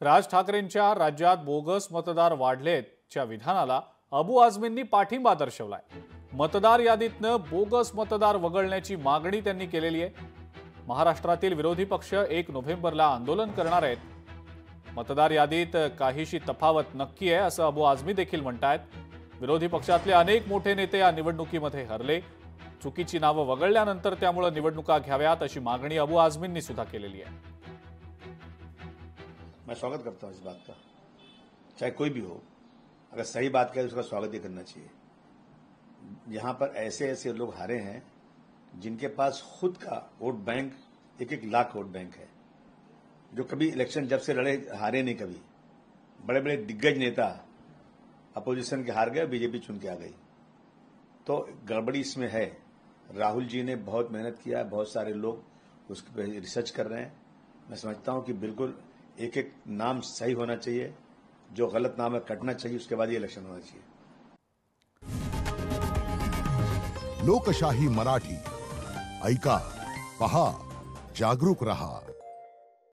राज ठाकरेंच्या राज्यात बोगस मतदार वाढलेतच्या विधानाला अबू आझमींनी पाठिंबा दर्शवलाय। मतदार यादीतनं बोगस मतदार वगळण्याची मागणी त्यांनी केलेली आहे। महाराष्ट्रातील विरोधी पक्ष 1 नोव्हेंबरला आंदोलन करणार आहेत। मतदार यादीत काहीशी तफावत नक्की आहे असं अबू आझमी देखील म्हणतायत। विरोधी पक्षातले अनेक मोठे नेते या निवडणुकीमध्ये हरले। चुकीची नावं वगळल्यानंतर त्यामुळे निवडणुका घ्याव्यात अशी मागणी अबू आझमींनी सुद्धा केलेली आहे। मैं स्वागत करता हूं इस बात का, चाहे कोई भी हो, अगर सही बात कहे तो उसका स्वागत ही करना चाहिए। यहां पर ऐसे ऐसे लोग हारे हैं जिनके पास खुद का vote bank 1-1 lakh vote bank है, जो कभी इलेक्शन जब से लड़े हारे नहीं। कभी बड़े बड़े दिग्गज नेता अपोजिशन के हार गए, बीजेपी चुन के आ गई। तो गड़बड़ी इसमें है। राहुल जी ने बहुत मेहनत किया, बहुत सारे लोग उस पर रिसर्च कर रहे हैं। मैं समझता हूं कि बिल्कुल एक एक नाम सही होना चाहिए, जो गलत नाम है कटना चाहिए, उसके बाद ये इलेक्शन होना चाहिए। लोकशाही मराठी ऐका, पहा, जागरूक रहा।